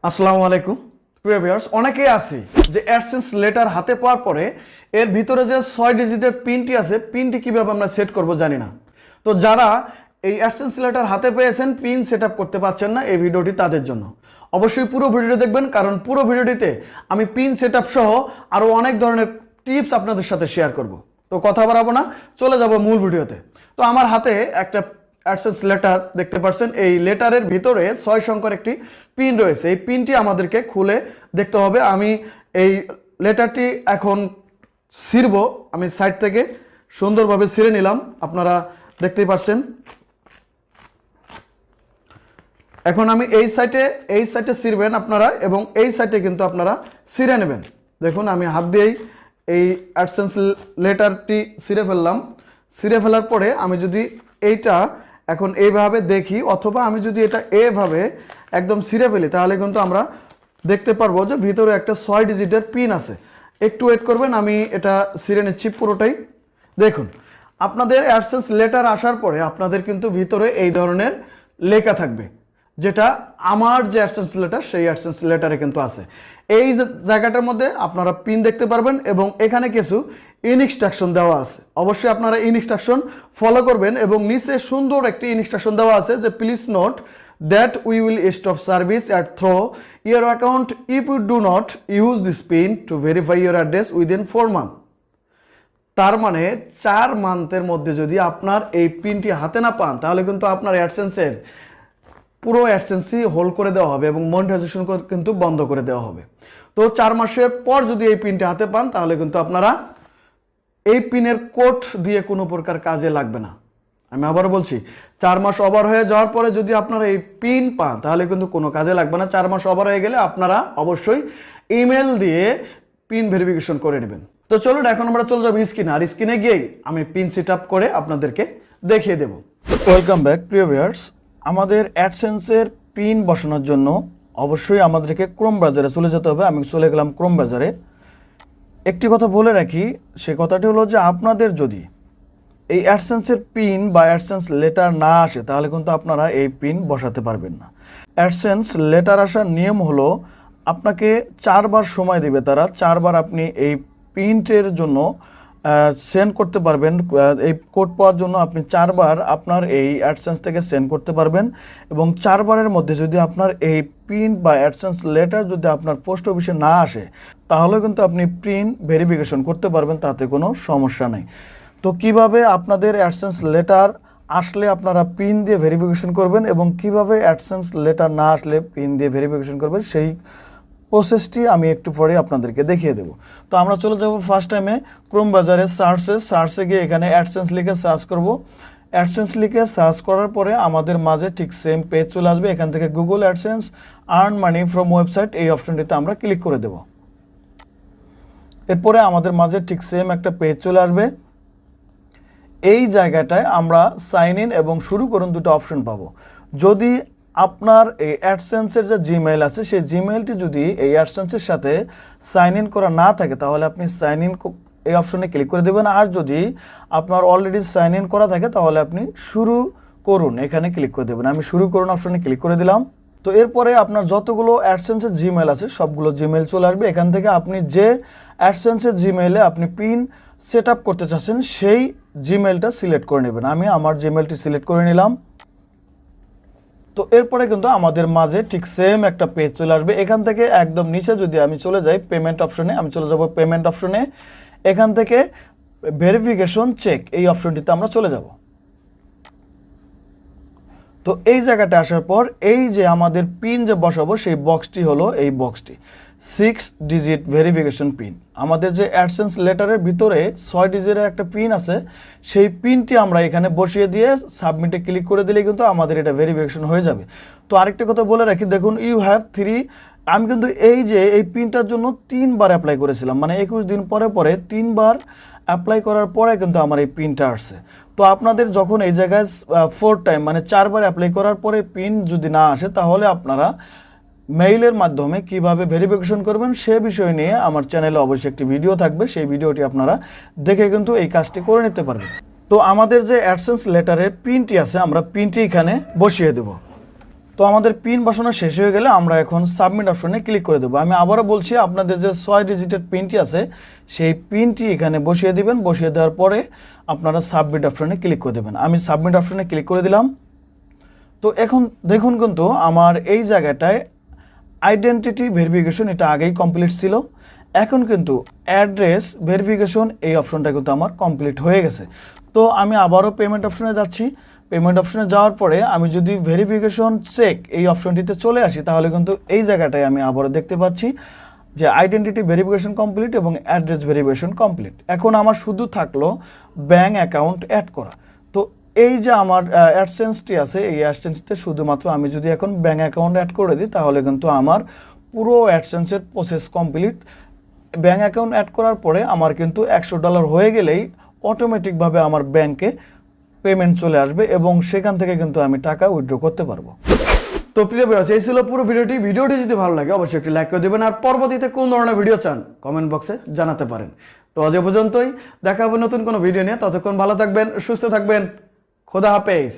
আসসালামু আলাইকুম প্রিয় ভিউয়ার্স, অনেকেই আছে যে অ্যাডসেন্স লেটার হাতে পাওয়ার পরে এর ভিতরে যে 6 ডিজিটের পিনটি আছে, পিনটি কিভাবে আমরা সেট করব জানি না। তো যারা এই অ্যাডসেন্স লেটার হাতে পেয়েছেন, পিন সেট আপ করতে পারছেন না, এই ভিডিওটি তাদের জন্য। অবশ্যই পুরো ভিডিওটি দেখবেন, কারণ পুরো ভিডিওটিতে আমি পিন সেট আপ সহ আরও অনেক ধরনের টিপস আপনাদের সাথে শেয়ার করব। তো কথা বাড়াবো না, চলে যাব মূল ভিডিওতে। তো আমার হাতে একটা অ্যাডসেন্স লেটার দেখতে পাচ্ছেন। এই লেটারের ভিতরে 6 সংখ্যার একটি পিন রয়েছে। এই পিনটি আমাদেরকে খুলে দেখতে হবে। আমি এই লেটারটি এখন ছিঁড়ব। আমি সাইড থেকে সুন্দরভাবে ছিঁড়ে নিলাম, আপনারা দেখতেই পাচ্ছেন। এখন আমি এই সাইডে ছিঁড়বেন আপনারা, এবং এই সাইডে কিন্তু আপনারা ছিঁড়ে নেবেন। দেখুন আমি হাত দিয়েই এই অ্যাডসেন্স লেটারটি ছিঁড়ে ফেললাম। ছিঁড়ে ফেলার পরে আমি যদি এইটা এখন এইভাবে দেখি, অথবা আমি যদি এটা এভাবে একদম ছিঁড়ে ফেলি, তাহলে কিন্তু আমরা দেখতে পারবো যে ভিতরে একটা 6 ডিজিটের পিন আছে। একটু ওয়েট করবেন, আমি এটা ছিঁড়ে নিচ্ছি পুরোটাই। দেখুন, আপনাদের অ্যাডসেন্স লেটার আসার পরে আপনাদের কিন্তু ভিতরে এই ধরনের লেখা থাকবে, যেটা আমার যে অ্যাডসেন্স লেটার, সেই অ্যাডসেন্স লেটারে কিন্তু আছে। এই জায়গাটার মধ্যে আপনারা পিন দেখতে পারবেন, এবং এখানে কিছু ইনস্ট্রাকশন দেওয়া আছে। অবশ্যই আপনারা ইনস্ট্রাকশন ফলো করবেন, এবং নিচে সুন্দর একটি ইনস্ট্রাকশন দেওয়া আছে যে please note that we will stop service at through your account if you do not use this pin to verify your address within 4 month. তার মানে 4 মান্থের মধ্যে যদি আপনার এই পিনটি হাতে না পান, তাহলে কিন্তু আপনার অ্যাডসেন্সের পুরো অ্যাডসেন্সই হোল্ড করে দেওয়া হবে, এবং মনিটাইজেশন কিন্তু বন্ধ করে দেওয়া হবে। তো 4 মাসের পর যদি এই পিনটি হাতে পান, তাহলে কিন্তু আপনারা এই পিনের কোড দিয়ে কোনো প্রকার কাজে লাগবে না। আমি আবার বলছি, 4 মাস ওভার হয়ে যাওয়ার পরে যদি আপনারা এই পিন পান, তাহলে কিন্তু কোনো কাজে লাগবে না। 4 মাস ওভার হয়ে গেলে আপনারা অবশ্যই ইমেল দিয়ে পিন ভেরিফিকেশন করে নেবেন। তো চলুন এখন আমরা চলে যাবো স্ক্রিনে, আর স্ক্রিনে গিয়েই আমি পিন সেট আপ করে আপনাদেরকে দেখিয়ে দেব। ওয়েলকাম ব্যাক প্রিয় ভিউয়ার্স। আমাদের অ্যাডসেন্সের পিন বসানোর জন্য অবশ্যই আমাদেরকে ক্রোম ব্রাউজারে চলে যেতে হবে। আমি চলে গেলাম ক্রোম ব্রাউজারে। একটি কথা বলে রাখি, সে কথাটি হলো যে আপনাদের যদি এই অ্যাডসেন্সের পিন বা অ্যাডসেন্স লেটার না আসে, তাহলে কিন্তু আপনারা এই পিন বসাতে পারবেন না। অ্যাডসেন্স লেটার আসার নিয়ম হলো আপনাকে 4 বার সময় দেবে তারা। 4 বার আপনি এই পিনের জন্য সেন্ড করতে পারবেন। এই কোড পাওয়ার জন্য আপনি 4 বার আপনার এই অ্যাডসেন্স থেকে সেন্ড করতে পারবেন, এবং 4 বারের মধ্যে যদি আপনার এই পিন বা অ্যাডসেন্স লেটার যদি আপনার পোস্ট অফিসে না আসে, তাহলে কিন্তু আপনি পিন ভেরিফিকেশন করতে পারবেন, তাতে কোনো সমস্যা নেই। তো কিভাবে আপনাদের অ্যাডসেন্স লেটার আসলে আপনারা পিন দিয়ে ভেরিফিকেশন করবেন, এবং কিভাবে অ্যাডসেন্স লেটার না আসলে পিন দিয়ে ভেরিফিকেশন করবেন, সেই প্রসেসটি আমি একটু পরে আপনাদেরকে দেখিয়ে দেব। তো আমরা চলে যাব ফার্স্ট টাইমে ক্রোম বাজারে সার্চে গিয়ে এখানে অ্যাডসেন্স লিখে সার্চ করব। অ্যাডসেন্স লিখে সার্চ করার পরে আমাদের মাঝে ঠিক সেম পেজ চলে আসবে। এখান থেকে Google AdSense earn money from website, এই অপশনটিতে আমরা ক্লিক করে দেব। এরপরে আমাদের মাঝে ঠিক সেম একটা পেজ চলে আসবে। এই জায়গাটায় আমরা সাইন ইন এবং শুরু করুন দুটো অপশন পাবো। যদি আপনার এই অ্যাডসেন্সের যে জিমেইল আছে, সেই জিমেইলটি যদি এই অ্যাডসেন্সের সাথে সাইন ইন করা না থাকে, তাহলে আপনি সাইন ইন এই অপশনে ক্লিক করে দেবেন। আর যদি আপনার অলরেডি সাইন ইন করা থাকে, তাহলে আপনি শুরু করুন এখানে ক্লিক করে দেবেন। আমি শুরু করুন অপশনে ক্লিক করে দিলাম। তো এরপরে আপনার যতগুলো অ্যাডসেন্সের জিমেইল আছে, সবগুলো জিমেইল চলে আসবে। এখান থেকে আপনি যে অ্যাডসেন্সের জিমেইলে আপনি পিন সেট আপ করতে চাচ্ছেন, সেই জিমেইলটা সিলেক্ট করে নেবেন। আমি আমার জিমেইলটি সিলেক্ট করে নিলাম। তো এরপরে কিন্তু আমাদের মাঝে ঠিক সেম একটা পেজ চলে আসবে। এখান থেকে একদম নিচে যদি আমি চলে যাই পেমেন্ট অপশনে, আমি চলে যাব পেমেন্ট অপশনে। এখান থেকে ভেরিফিকেশন চেক, এই অপশনটিতে আমরা চলে যাব। তো এই জায়গাটা আসার পর এই যে আমাদের পিন যে বসাবো, সেই বক্সটি হলো এই বক্সটি 6 ডিজিট ভেরিফিকেশন পিন। আমাদের যে অ্যাডসেন্স লেটারের ভিতরে 6 ডিজিটের একটা পিন আছে, সেই পিনটি আমরা এখানে বসিয়ে দিয়ে সাবমিটে ক্লিক করে দিলে কিন্তু আমাদের এটা ভেরিফিকেশন হয়ে যাবে। তো আরেকটা কথা বলে রাখি, দেখুন ইউ হ্যাভ 3, আমি কিন্তু এই পিনটার জন্য 3 বার অ্যাপ্লাই করেছিলাম, মানে 21 দিন পরে 3 বার অ্যাপ্লাই করার পরে কিন্তু আমার এই পিনটা আসছে। তো আপনাদের যখন এই জায়গায় 4 টাইম মানে 4 বার অ্যাপ্লাই করার পরে পিন যদি না আসে, তাহলে আপনারা মেইলের মাধ্যমে কিভাবে ভেরিফিকেশন করবেন সে বিষয় নিয়ে আমার চ্যানেলে অবশ্যই একটি ভিডিও থাকবে। সেই ভিডিওটি আপনারা দেখে কিন্তু এই কাজটি করে নিতে পারবেন। তো আমাদের যে অ্যাডসেন্স লেটারের পিনটি আছে, আমরা পিনটি এখানে বসিয়ে দেব। তো আমাদের পিন বসানো শেষ হয়ে গেলে আমরা এখন সাবমিট অপশনে ক্লিক করে দেবো। আমি আবারও বলছি, আপনাদের যে 6 ডিজিটের পিনটি আছে সেই পিনটি এখানে বসিয়ে দিবেন। বসিয়ে দেওয়ার পরে আপনারা সাবমিট অপশনে ক্লিক করে দেবেন। আমি সাবমিট অপশনে ক্লিক করে দিলাম। তো এখন দেখুন কিন্তু আমার এই জায়গাটায় আইডেন্টিটি ভেরিফিকেশন এটা আগেই কমপ্লিট ছিল। এখন কিন্তু অ্যাড্রেস ভেরিফিকেশন এই অপশনটা কিন্তু আমার কমপ্লিট হয়ে গেছে। তো আমি আবারও পেমেন্ট অপশনে যাচ্ছি। পেমেন্ট অপশনে যাওয়ার পরে আমি যদি ভেরিফিকেশন চেক এই অপশনটিতে চলে আসি, তাহলে কিন্তু এই জায়গাটায় আমি আবারও দেখতে পাচ্ছি যে আইডেন্টিটি ভেরিফিকেশন কমপ্লিট এবং অ্যাড্রেস ভেরিফিকেশন কমপ্লিট। এখন আমার শুধু থাকলো ব্যাঙ্ক অ্যাকাউন্ট অ্যাড করা। তো এই যে আমার অ্যাডসেন্সটি আছে, এই অ্যাডসেন্সতে শুধুমাত্র আমি যদি এখন ব্যাঙ্ক অ্যাকাউন্ট অ্যাড করে দিই, তাহলে কিন্তু আমার পুরো অ্যাডসেন্সের process complete. Bank account add করার পরে আমার কিন্তু $100 হয়ে গেলেই অটোমেটিকভাবে আমার ব্যাংকে পেমেন্ট চলে আসবে এবং সেখান থেকে কিন্তু আমি টাকা উইথড্র করতে পারবো। তো প্রিয় ভিউয়ার্স, এই ছিল পুরো ভিডিওটি। ভিডিওটি যদি ভালো লাগে অবশ্যই একটি লাইক করে দেবেন, আর পরবর্তীতে কোন ধরনের ভিডিও চান কমেন্ট বক্সে জানাতে পারেন। তো আজ এ পর্যন্তই, দেখা হবে নতুন কোনো ভিডিও নিয়ে। ততক্ষণ ভালো থাকবেন, সুস্থ থাকবেন। খোদা হাফেজ।